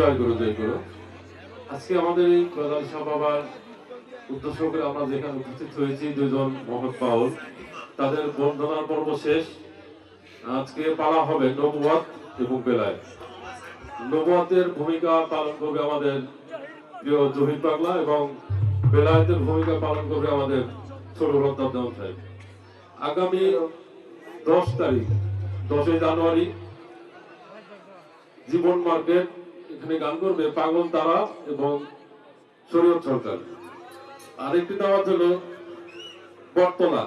জয় করো জয় করো। আজকে আমাদের এই প্রধান সভার উদ্দেশ্য করে আমরা যেখানে উপস্থিত হয়েছি দুজন মহৎ পাউল, তাদের বন্দনার পর্ব শেষ। আজকে পালা হবে নবুয়াত এবং বেলায়েত। নবুয়াতের ভূমিকা পালন করবে আমাদের প্রিয় জহির পাগলা এবং বেলায়েতের ভূমিকা পালন করবে আমাদের ছোট রত্নাব সাহেব। আগামী 10 তারিখ 10 জানুয়ারি জীবন মার্কেট এখানে গান করবে পাগল তারা এবং শরীয়ত সরকার। আরেকটি দাওয়াত হলো বটতলা।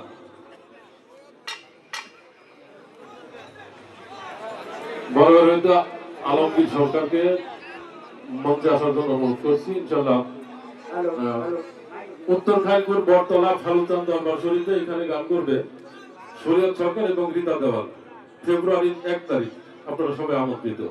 বড় আলমগীর সরকারকে মঞ্চে আসার জন্য অনুরোধ করছি। ইনশাল্লাহ উত্তর খাইপুর বটতলা ফালুচান দরবার শরীফে এখানে গান করবে শরীয়ত সরকার এবং রীতা দেওয়াল। ফেব্রুয়ারি 1 তারিখ। আপনারা সবাই আমন্ত্রিত।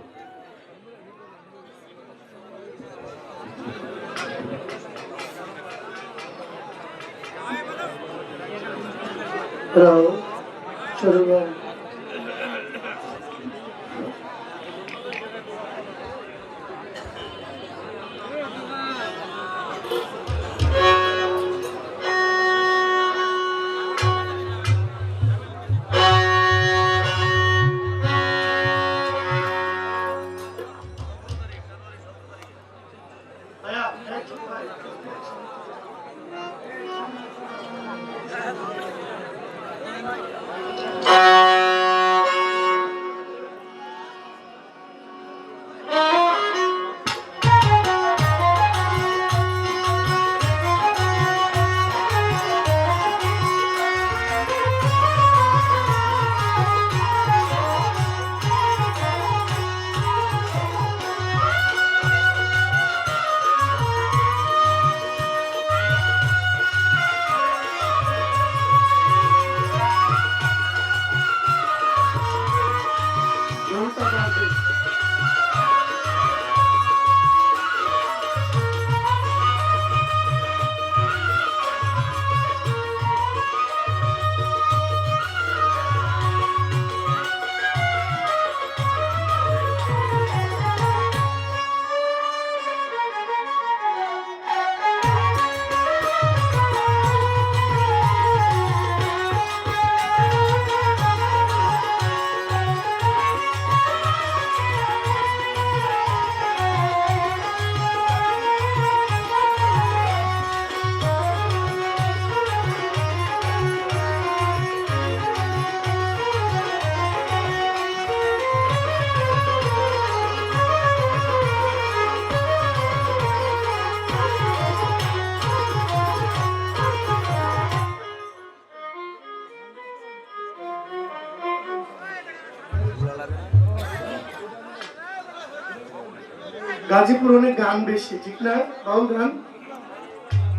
গাজীপুর অনেক গান বেশি, ঠিক না? বাউল গান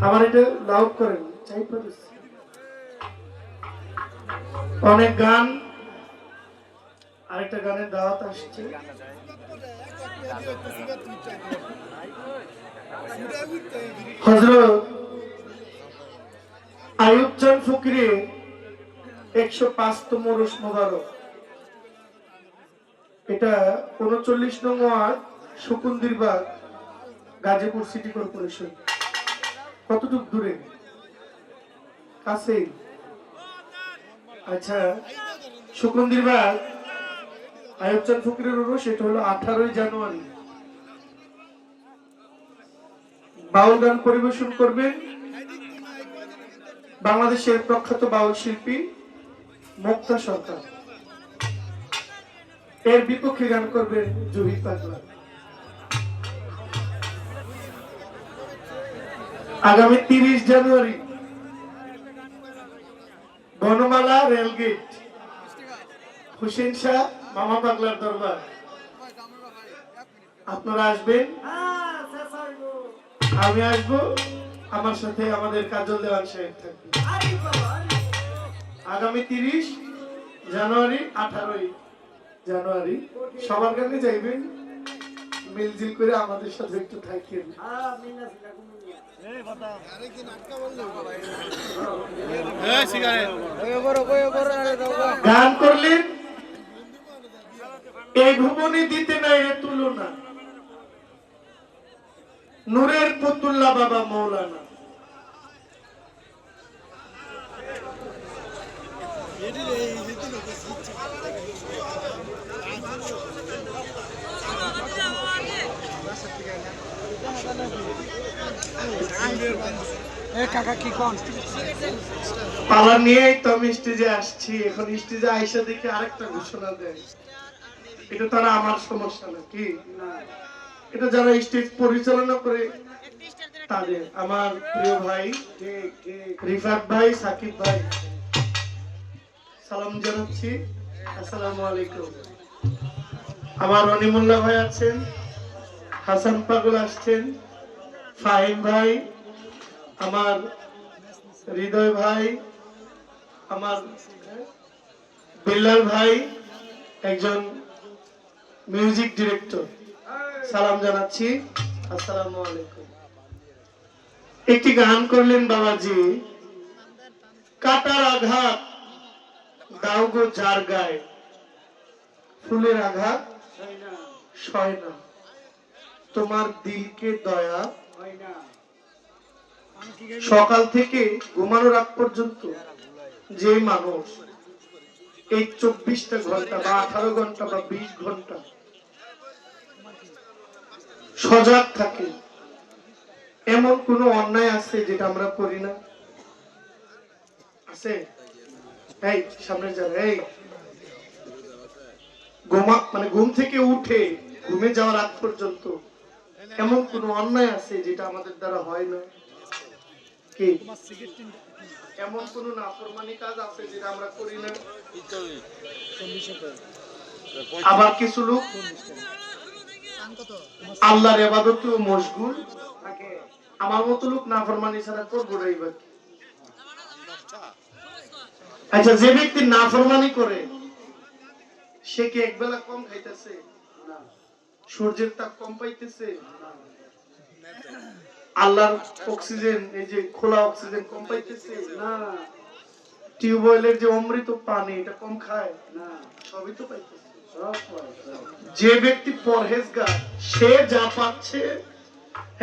আমার এটা লাউড করেন, অনেক গান। আরেকটা গানের দাওয়াত আসছে। হযরত আইয়ুব চাঁদ ফকিরের 105তম রোশ মোবারক। এটা 39 নং ওয়ার্ড, শকুন্দিরবাগ, গাজীপুর সিটি কর্পোরেশন। কতটুক দূরে? কাছেই। আচ্ছা, শকুন্দিরবাগ আইয়ুব চাঁদ ফকিরের উরস, এটা হলো 18 জানুয়ারি। বাউল গান পরিবেশন করবেন বাংলাদেশের প্রখ্যাত বাউল শিল্পী মুক্তা সরকার। এর বিপক্ষে গান করবেন জহির পাগলা। আগামী 30 জানুয়ারি বনমালা রেলগেট, হোসেন শাহ মামা পাগলার দরবার। আপনারা আসবেন, আমি আসবো, আমার সাথে আমাদের কাজল দেওয়ান সাহেব থাকবে। আগামী 30 জানুয়ারি 18 জানুয়ারি সবার গানে যাইবেন, মিলজিল করে আমাদের সাথে একটু থাকেন। গান করলেন এই ভুবনে দিতে নাই রে তুলনা, নূরের পুতুল্লা বাবা মৌলানা। পালা নিয়েই তো আমি স্টেজে আসছি। এখন স্টেজে আইসা দেখে আরেকটা ঘোষণা দেয়, এটা তারা আমার সমস্যা না কি না, এটা যারা স্টেজ পরিচালনা করে তাদের। আমার প্রিয় ভাই রিফাত ভাই, সাকিব ভাই, সালাম জানাচ্ছি, আসসালামু আলাইকুম। আমার অনিমুল্লাহ ভাই আছেন, হাসান পাগল আসছেন, ফাহিম ভাই, আমার হৃদয় ভাই, আমার বিল্লাল ভাই একজন মিউজিক ডিরেক্টর, সালাম জানাচ্ছি, আসসালামু আলাইকুম। একটি গান করলেন বাবাজি, কাটার আঘাত দাও গো যার গায়ে, ফুলের আঘাত সয় না, তোমার দিলকে দয়া হয় না। সকাল থেকে ঘুমানোর আগ পর্যন্ত যে মানুষ এই 24টা ঘন্টা বা 18 ঘন্টা বা 20 ঘন্টা সজাগ থাকে, এমন কোন অন্যায় আছে যেটা আমরা করি না? আছে? এই সামনে যাবে, এই ঘুম থেকে উঠে ঘুমে যাওয়ার আগ পর্যন্ত এমন কোন অন্যায় আছে যেটা আমাদের দ্বারা হয় না? কি এমন কোন নাফরমানি কাজ আছে যেটা আমরা করি না? আবার কিছু লোক আল্লাহর ইবাদতে মশগুল থাকে, আমার মতো লোক নাফরমানি ছাড়া করবো না। এবার আচ্ছা, যে ব্যক্তি নাফরমানি করে সে কি একবেলা কম খাইতেছে? সূর্যের তাপ কম পাইতেছে? আল্লাহর অক্সিজেন, এই যে খোলা অক্সিজেন কম পাইতেছে? না। টিউবওয়েলের যে অমৃত পানি এটা কম খায়? না, সবই তো পাইতেছে। যে ব্যক্তি পরহেজগার সে যা পাচ্ছে,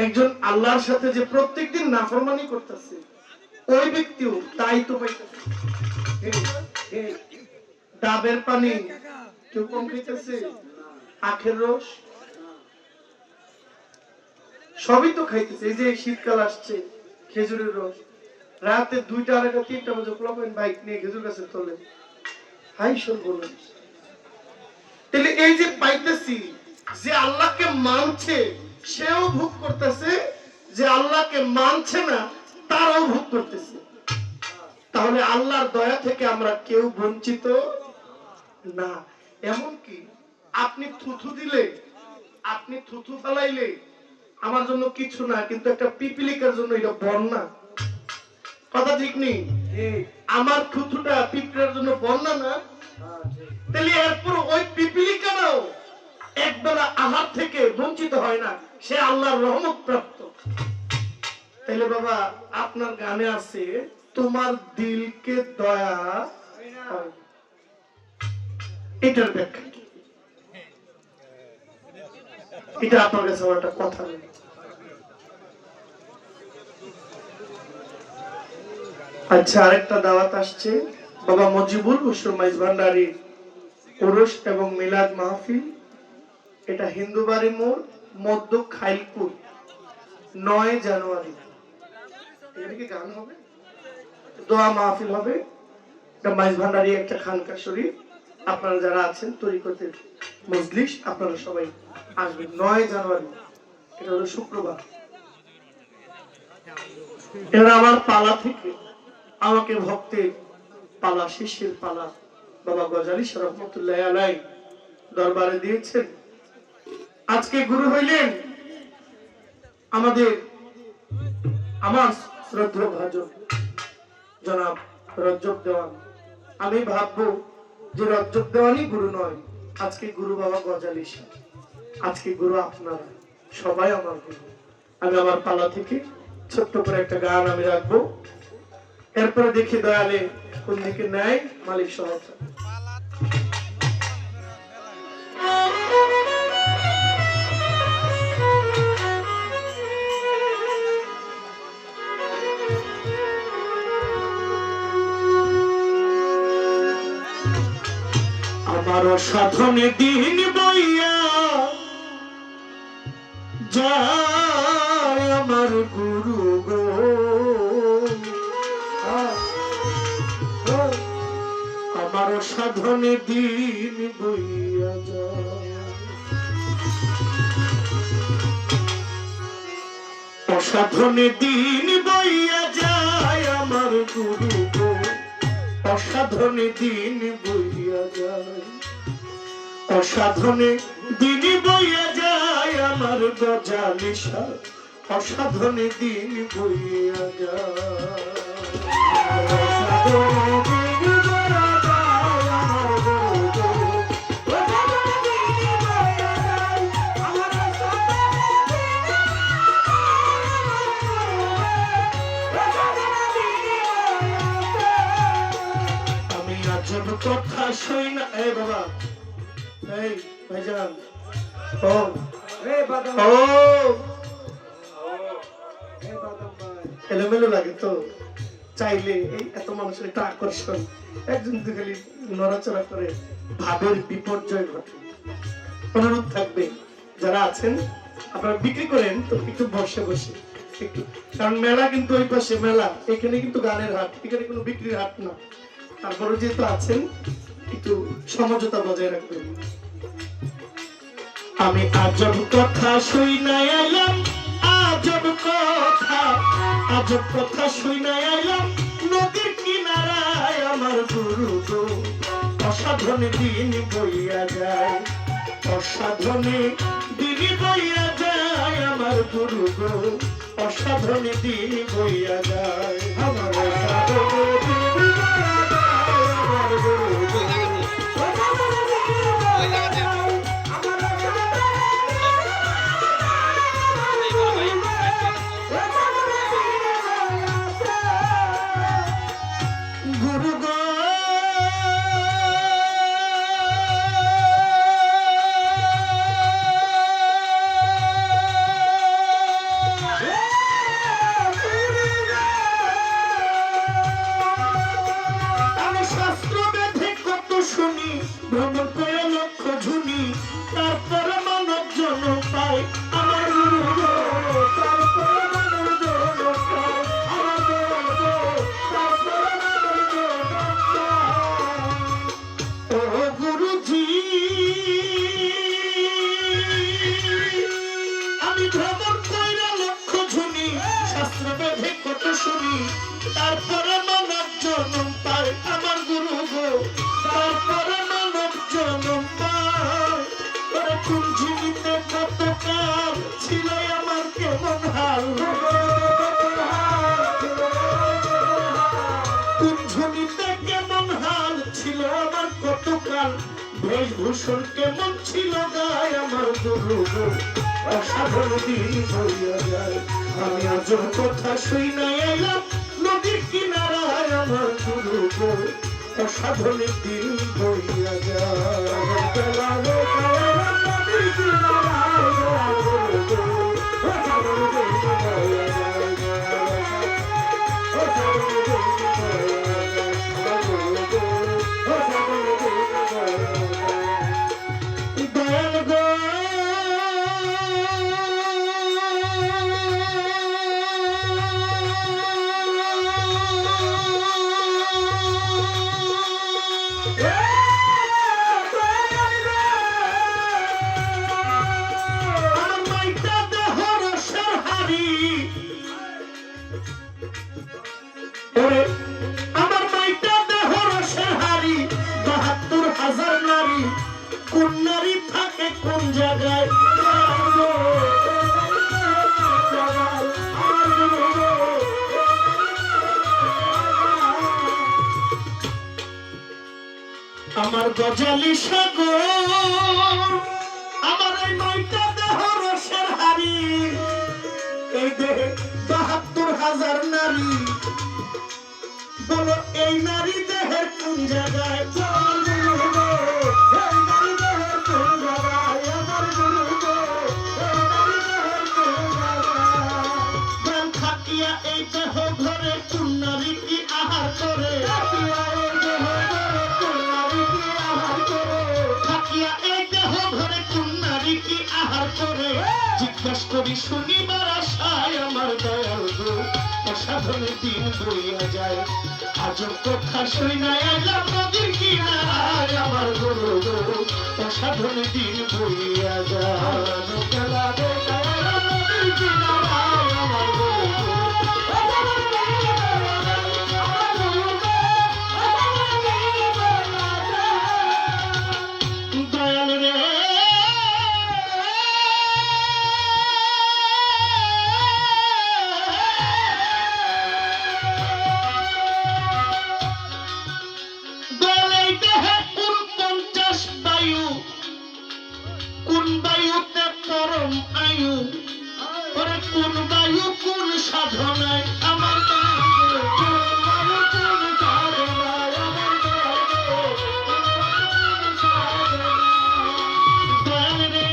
একজন আল্লাহর সাথে যে প্রত্যেকদিন নাফরমানি করতেছে ওই ব্যক্তিও তাই তো পাইতেছে। ডাবের পানি কেউ কম খাইতেছে? আখের রস সবই তো খাইতেছে। এই যে শীতকাল আসছে, খেজুরের রস রাতে 2টা, 2:30, 3টা বাজে পোলাপাইন বাইক নিয়ে খেজুর গাছের তলে, হাই সর্বনাশ। তাহলে এই যে পাইতেছি, যে আল্লাহকে মানছে সেও ভোগ করতেছে, যে আল্লাহকে মানছে না তারাও ভোগ করতেছে। তাহলে আল্লাহর দয়া থেকে আমরা কেউ বঞ্চিত না। এমনকি আপনি থুথু দিলে, আপনি থুথু ফেলাইলে আমার জন্য কিছু না, কিন্তু একটা পিপিলিকার জন্য এটা বন্যা। কথা ঠিক নেই? আমার থুথুটা পিঁপড়ার জন্য বন্যা না? তাহলে এরপর ওই পিপিলিকারাও একবেলা আহার থেকে বঞ্চিত হয় না, সে আল্লাহর রহমত প্রাপ্ত। তাহলে বাবা আপনার গানে আছে তোমার দিলকে দয়া হয়, এটার ব্যাখ্যা কি? এটা আপনার কাছে একটা কথা নেই। আচ্ছা, আরেকটা দাওয়াত আসছে বাবা মজিবুল হুসুর মাইজ ভান্ডারী উরুস এবং মিলাদ মাহফিল। এটা হিন্দুবাড়ি মোড়, মধ্য খাইলপুর, 9 জানুয়ারি। এখানে কি গান হবে, দোয়া মাহফিল হবে। এটা মাইজ ভান্ডারী একটা খানকা শরীফ। আপনারা যারা আছেন তরিকতের মজলিস, আপনারা সবাই আসবেন 9 জানুয়ারি। এটা হলো শুক্রবার। এরা আমার পালা থেকে আমাকে ভক্তের পালা, শিষ্যের পালা বাবা গজালি রহমতুল্লাহ আলাইহি দরবারে দিয়েছেন। আজকে গুরু হইলেন আমার শ্রদ্ধেয় ভাজন জনাব রজ্জব দেওয়ান। আমি ভাববো যে রজ্জব দেওয়ানই গুরু নয়, আজকে গুরু বাবা গজালি শাহ, আজকে গুরু আপনারা সবাই আমার গুরু। আমি আমার পালা থেকে ছোট্ট করে একটা গান আমি রাখবো, এরপরে দেখি দয়ালে কোন দিকে নেয় মালিক সহায়তা। অসাধনে দিন বইয়া যায় আমার গুরু গো, আমার অসাধনে দিন বইয়া যায়, অসাধনে দিন বইয়া যায় আমার গুরু গো, অসাধনে দিন বইয়া যায়, অসাধনে দিন বইয়া যায় আমার গজালিশা, অসাধনে দিন বইয়া যায়। আমি আজব কথা শুই না। এই বাবা, এই ভাইজান, ও এলোমেলো লাগে তো, চাইলে এই এত মানুষের একটা আকর্ষণ, একজন তো খালি নড়াচড়া করে ভাবের বিপর্যয় ঘটে। অনুরোধ থাকবে যারা আছেন আপনারা বিক্রি করেন তো একটু বসে বসে একটু, কারণ মেলা কিন্তু ওই পাশে মেলা, এখানে কিন্তু গানের হাট, এখানে কোনো বিক্রির হাট না। তারপরে যেহেতু আছেন একটু সমঝোতা বজায় রাখবেন। আমি আজব কথা শুই না এলাম, আজব কথা, আজব কথা শুই না এলাম নদীর কিনারায় আমার গুরু গো, অসাধনে দিন বইয়া যায়, অসাধনে দিন বইয়া যায় আমার গুরু গো, অসাধনে দিন বইয়া যায়, আমার অসাধনে দিন বইয়া যায় আমার গুরু গো। ভ্রমণ করে লক্ষ ঝুনি, তারপরে মানব জন্ম পাই আমার গুরু গো, তারপরে মানব জন্ম পাই আমার গুরু গো, তারপরে মানব জন্ম পাই। ও গুরুজি, আমি ভ্রমণ করে লক্ষ ঝুনি, শাস্ত্র বেঁধে কত শুনি, তারপরে মানব জন্ম পাই আমার গুরু গো, তারপরে জনম পায়। কুঞ্জিতে কত কাল ছিল আমার কেমন হাল, কুঞ্জনিতে কেমন হাল ছিল আমার কত কাল, বেশভূষণ কেমন ছিল গায়ে আমার গুরু গো, অসাধারণ দিন বইয়া যায়। আমি আজব কথা শুই না এলাম নদীর কিনারায় আমার গুরু গো, অসাধন দিন বইয়া যায়। আমার মাইটা দেহ রসের হাড়ি, ৭২,০০০ নারী, কোন নারী থাকে কোন জায়গায়, আমার গজালি সাগর, আমার এই মাইটা দেহ রসের হাড়ি, এই দেহে ৭২,০০০ নারী, বলো এই নারী দেহের কোন জায়গায়, প্রাণ থাকিয়া এই দেহ ঘরে কোন নারী কি আহার করে, শেষ করি শনিবার আশায় আমার দয়াল গো অসাধনে দিন বইয়া যায় আজব কথা শুই না এলাম নদীর কিনারায় আমার গুরু গো অসাধনে দিন বইয়া যায় নদীর কিনারায় আমার গুরু গো দয়াল রে কোন বায়ুতে পরম আয়ু ওরে কোন বায়ু কোন সাধনায় আমার দয়াল রে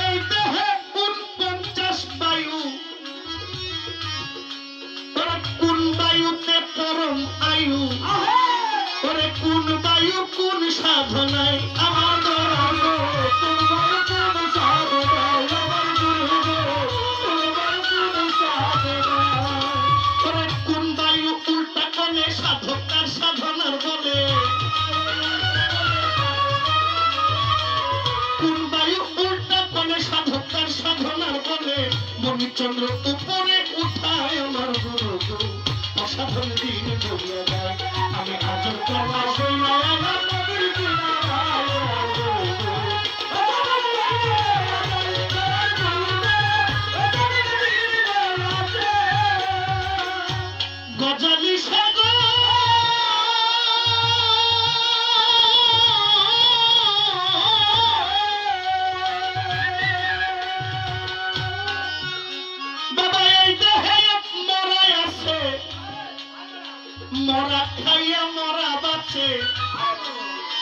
এই দেহে কোন 50 বায়ু ওরে কোন বায়ুতে পরম আয়ু ওরে কোন বায়ু কোন সাধনায় আমার ওরে কোন বায়ু উল্টা কলে সাধক তার সাধনার বলে কোন বায়ু উল্টা কলে সাধক তার সাধনার বলে মণিচন্দ্র উপরে উঠায় আমার গুরু গো অসাধন দিন বলিয়া যায় আমি আজব কথা শুই না এলাম নদীর কিনারায় আমার গুরু গো গজালি সাগর বাবা এই দেহে মরাই আছে মরা খাইয়া মরা বাঁচে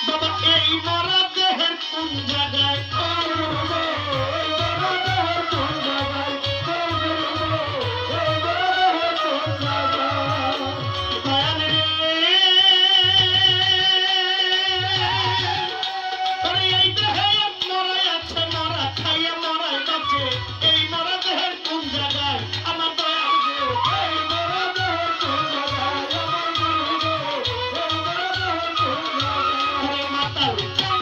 বাবা এই মরা দেহের কোন জায়গায় দয়াল রে ওরে এই দেহে মরাই আছে মরা খাইয়া মরাই বাঁচে এই মরা দেহের কোন জায়গায় আমার দয়াল গো এই মরা দেহের কোন জায়গায় ওরে মাতাল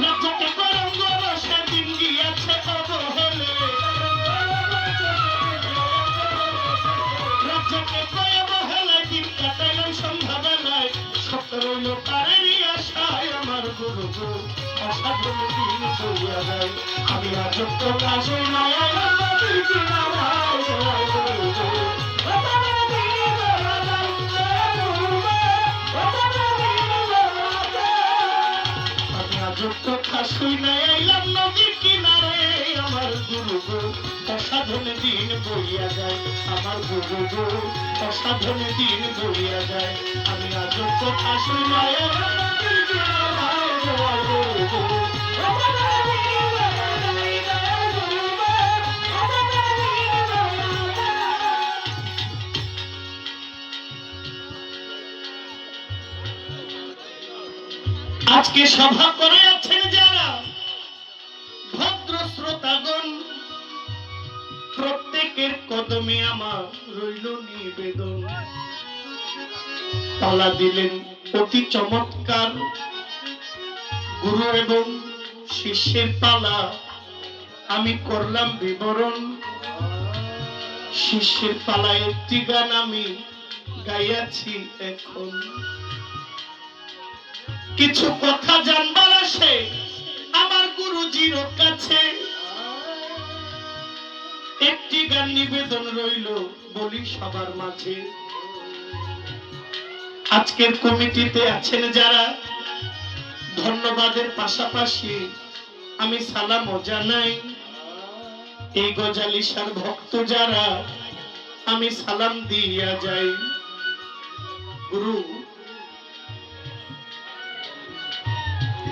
রাজ্যকে গরম গরম সেদিন গিয়েছে অবহেলে রাজ্যকে অবহেলায় দিন কাটাইলাম সন্ধ্যাবেলায় সত্য রইল তারেরই আশায় আমার গুরু গো অসাধন দিন বইয়া যায় আমি আজব কথা শুই না এলাম নদীর কিনারায় আমার গুরু গো আমি আজব কথা শুই না এলাম নদীর কিনারে আমার গুরু গো অসাধনে দিন বইয়া যায় আমার গুরু গো অসাধনে দিন বইয়া যায় আমি আজব কথা শুই না এলাম নদীর কিনারায় আমার গুরু গো আজকে সভা করে আছেন যারা ভদ্র শ্রোতাগণ প্রত্যেকের কদমে আমার রইল নিবেদন পালা দিলেন অতি চমৎকার গুরু এবং শিষ্যের পালা আমি করলাম বিবরণ শিষ্যের পালায় একটি গান আমি গাইয়াছি এখন কিছু কথা জানবার আসে আমার গুরুজির কাছে একটি গান নিবেদন রইল বলি সবার মাঝে আজকের কমিটিতে আছেন যারা ধন্যবাদের পাশাপাশি আমি সালামও জানাই এই গজালিশার ভক্ত যারা আমি সালাম দিয়া যাই গুরু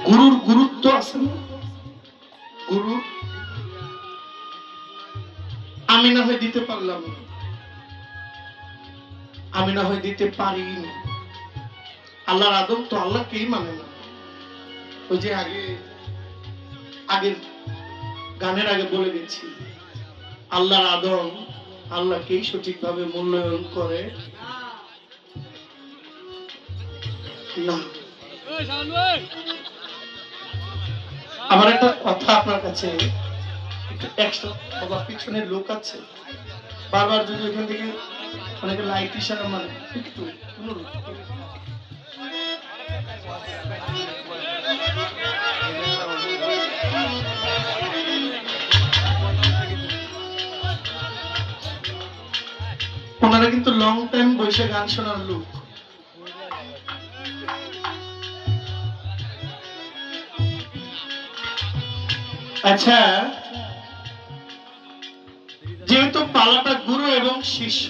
গুরুর গুরুত্ব আছে না গুরু আমি না হয় দিতে পারলাম না আমি না হয় দিতে পারি না আল্লাহর আদম তো আল্লাহকেই মানে না ওই যে আগের গানের আগে বলে গেছি, আল্লাহর আদম আল্লাহকেই সঠিকভাবে মূল্যায়ন করে না। আমার একটা কথা আপনার কাছে, একশো বাবা পিছনে লোক আছে, বারবার যদি এখান থেকে অনেকে লাইট ইশারা মানে একটু অনুরোধ। ওনারা কিন্তু লং টাইম বসে গান শোনার লোক। আচ্ছা, যেহেতু পালাটা গুরু এবং শিষ্য,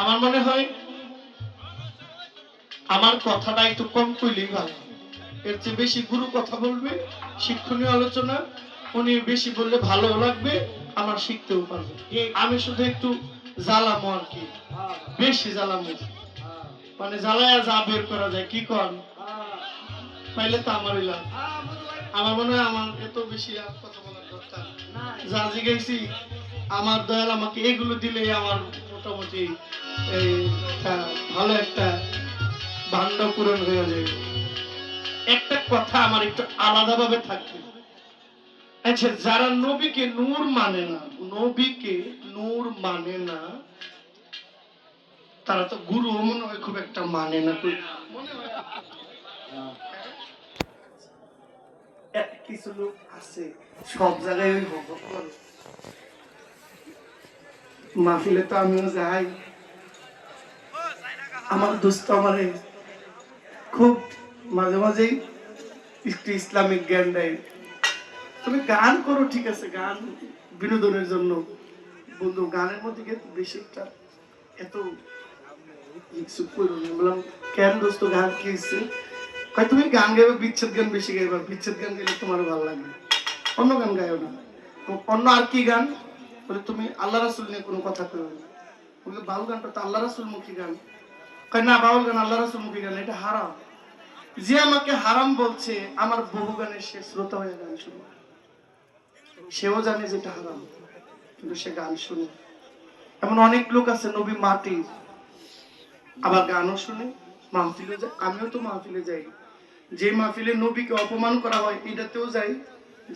আমার মনে হয় আমার কথাটা একটু কম কইলেই ভালো। এর চেয়ে বেশি গুরু কথা বলবে, শিক্ষণীয় আলোচনা, উনি বেশি বললে ভালো লাগবে, আমার শিখতেও পারবে। আমি শুধু একটু জ্বালামো আর কি, বেশি জ্বালামো, মানে জ্বালায়া যা বের করা যায়, কি কর পাইলে তো আমারই লাভ। আমার মনে হয় আমার এত বেশি আর কথা বলার দরকার যা জিজ্ঞাসি, আমার দয়াল আমাকে এগুলো দিলে আমার মোটামুটি এই ভালো একটা ভাণ্ড পূরণ হয়ে যাবে। একটা কথা আমার একটু আলাদা ভাবে থাকবে। আচ্ছা, যারা নবীকে নূর মানে না, নবীকে নূর মানে না, তারা তো গুরু মনে হয় খুব একটা মানে না। মনে হয় কিছু লোক আছে সব জায়গায় ওই হক করে। মাহফিলে তো আমিও যাই, আমার দোস্ত আমারে খুব মাঝে মাঝেই একটু ইসলামিক জ্ঞান দেয়। তুমি গান করো, ঠিক আছে, গান বিনোদনের জন্য, বন্ধু গানের মধ্যে বেশি একটা এত ইচ্ছুক করো না। বললাম কেন দোস্ত, গান কি হচ্ছে? তুমি গান গাইবে, বিচ্ছেদ গান বেশি গাইবা, বিচ্ছেদ গান গাইলে তোমার ভালো লাগে, অন্য গান গাইও না। অন্য আর কি গান? বলে তুমি আল্লাহ রাসূল নিয়ে কোনো কথা কইবে না। বলে বাউল গানটা তো আল্লাহ রাসূল মুখী গান। কয় না, বাউল গান আল্লাহ রাসূল মুখী গান, এটা হারাম। যে আমাকে হারাম বলছে, আমার বহু গানের সে শ্রোতা হয়ে গান শুনে, সেও জানে যেটা হারাম, কিন্তু সে গান শুনে। এমন অনেক লোক আছে নবী মাটি, আবার গানও শুনে, মাহফিলে যায়। আমিও তো মাহফিলে যাই, যে মাহফিলে নবীকে অপমান করা হয় এটাতেও যাই,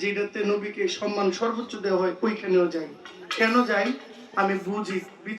যেটাতে নবীকে সম্মান সর্বোচ্চ দেওয়া হয় ওইখানেও যাই। কেন যাই আমি বুঝি।